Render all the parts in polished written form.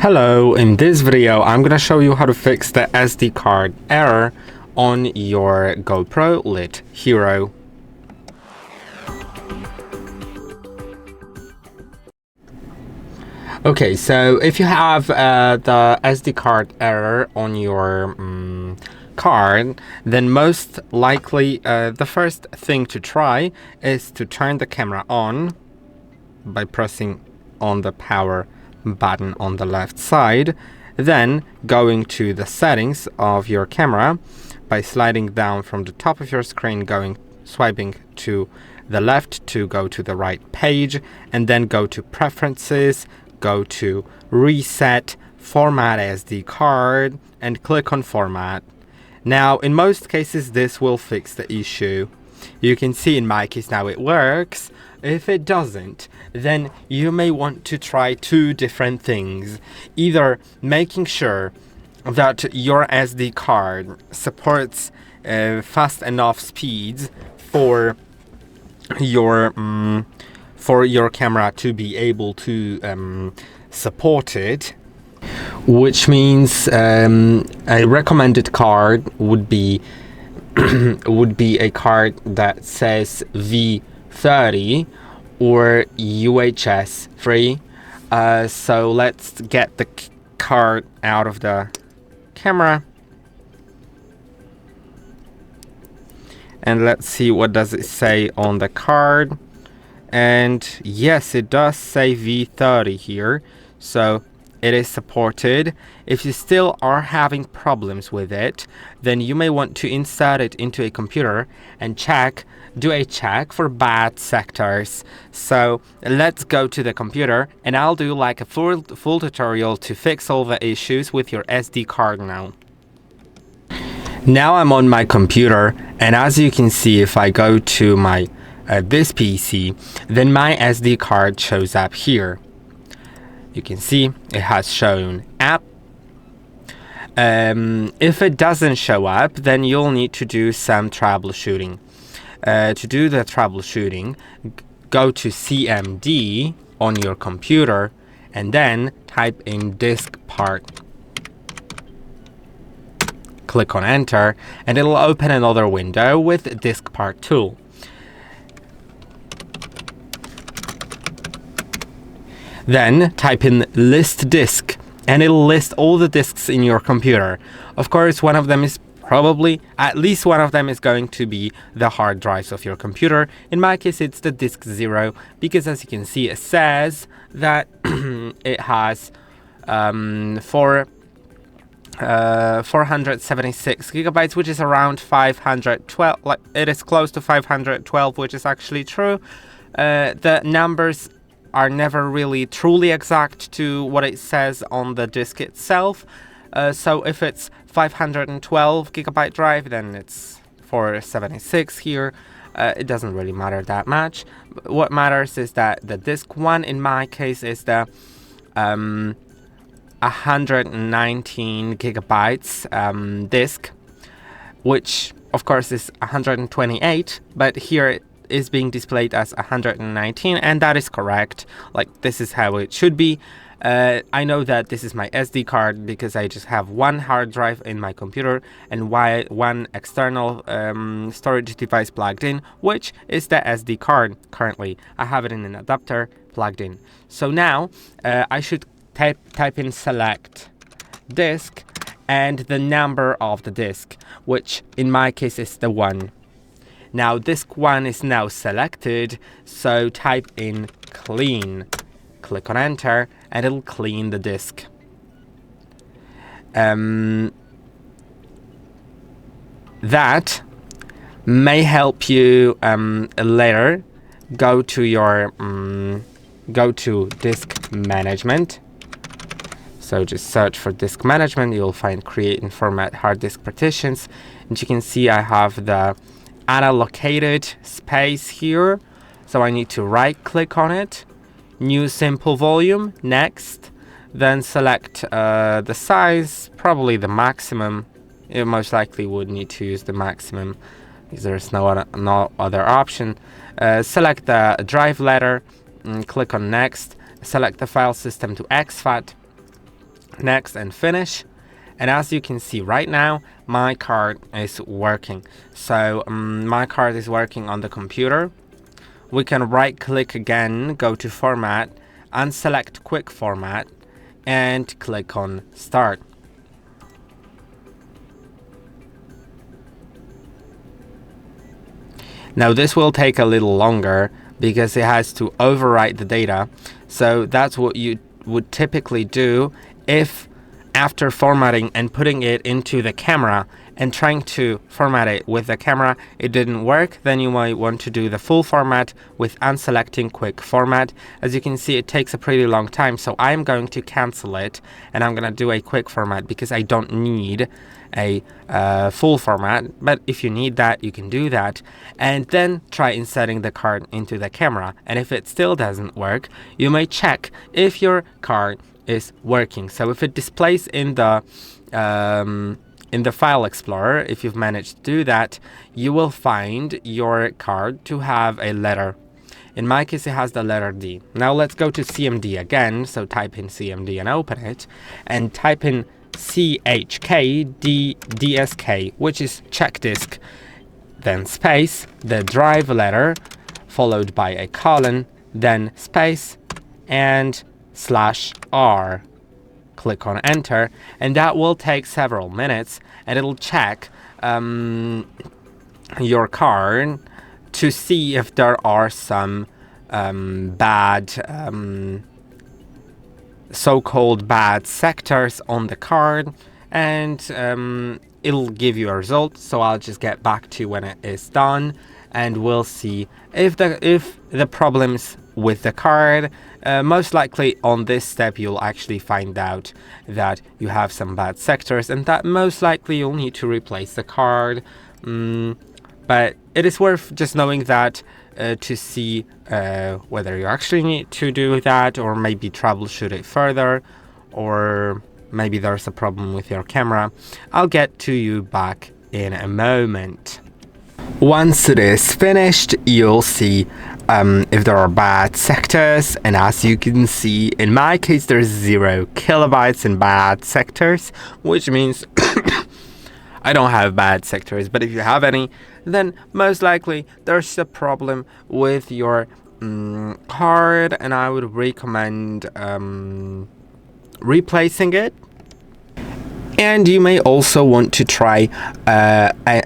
Hello, in this video I'm gonna show you how to fix the SD card error on your GoPro Lit Hero. Okay, so if you have the SD card error on your card, then most likely the first thing to try is to turn the camera on by pressing on the power button on the left side, then going to the settings of your camera by sliding down from the top of your screen, swiping to the left to go to the right page, and then go to preferences, go to reset, format SD card, and click on format. Now in most cases this will fix the issue. You can see in my case now it works. If it doesn't, then you may want to try two different things. Either making sure that your SD card supports fast enough speeds for your camera to be able to support it, which means a recommended card would be a card that says V30 or UHS free. So let's get the card out of the camera and let's see what does it say on the card. And yes, it does say V30 here, so it is supported. If you still are having problems with it, then you may want to insert it into a computer and do a check for bad sectors. So let's go to the computer and I'll do like a full tutorial to fix all the issues with your SD card now. Now I'm on my computer, and as you can see, if I go to my this PC, then my SD card shows up here. You can see it has shown app. If it doesn't show up, then you'll need to do some troubleshooting. To do the troubleshooting, go to CMD on your computer and then type in DiskPart. Click on enter and it'll open another window with DiskPart tool. Then type in list disk and it'll list all the disks in your computer. Of course, one of them is at least one of them is going to be the hard drives of your computer. In my case, it's the disk 0, because as you can see, it says that it has 476 gigabytes, which is around 512. Like, it is close to 512, which is actually true. The numbers are never really truly exact to what it says on the disk itself. So if it's 512 gigabyte drive, then it's 476 here. It doesn't really matter that much. What matters is that the disk 1 in my case is the 119 gigabytes disk, which of course is 128, but here it is being displayed as 119, and that is correct. Like, this is how it should be. I know that this is my SD card because I just have one hard drive in my computer and one external storage device plugged in, which is the SD card. Currently I have it in an adapter plugged in. So now I should type in select disk and the number of the disk, which in my case is the 1. Now disk 1 is now selected, so type in clean. Click on enter and it'll clean the disk. That may help you later. Go to disk management. So just search for disk management. You'll find create and format hard disk partitions, and you can see I have the unallocated space here. So I need to right click on it, new simple volume, next, then select the size, probably the maximum. You most likely would need to use the maximum because there's no other option. Select the drive letter, and click on next, select the file system to exFAT, Next, and finish. And as you can see right now, my card is working. So my card is working on the computer. We can right click again, go to format, and select quick format, and click on start. Now this will take a little longer because it has to overwrite the data. So that's what you would typically do if, after formatting and putting it into the camera and trying to format it with the camera, it didn't work, then you might want to do the full format with unselecting quick format. As you can see, it takes a pretty long time, so I'm going to cancel it and I'm going to do a quick format because I don't need a full format. But if you need that, you can do that, and then try inserting the card into the camera. And if it still doesn't work, you may check if your card is working. So if it displays in the file explorer, if you've managed to do that, you will find your card to have a letter. In my case, it has the letter D. Now let's go to CMD again. So type in CMD and open it, and type in CHKDSK, which is check disk, then space, the drive letter, followed by a colon, then space, and /R. Click on enter, and that will take several minutes, and it'll check your card to see if there are some so-called bad sectors on the card, and it'll give you a result. So I'll just get back to when it is done, and we'll see if the problems with the card. Most likely on this step you'll actually find out that you have some bad sectors, and that most likely you'll need to replace the card. But it is worth just knowing that to see whether you actually need to do that, or maybe troubleshoot it further, or maybe there's a problem with your camera. I'll get to you back in a moment. Once it is finished, you'll see if there are bad sectors, and as you can see, in my case there's 0 kilobytes in bad sectors, which means I don't have bad sectors. But if you have any, then most likely there's a problem with your card, and I would recommend replacing it. And you may also want to try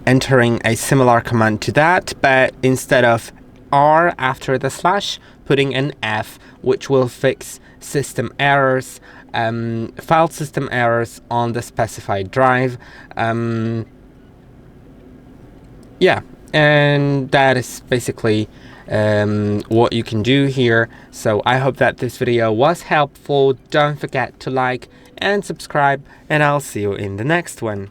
entering a similar command to that, but instead of R after the slash, putting an F, which will fix system errors, file system errors on the specified drive. Yeah, and that is basically what you can do here. So I hope that this video was helpful. Don't forget to like and subscribe, and I'll see you in the next one.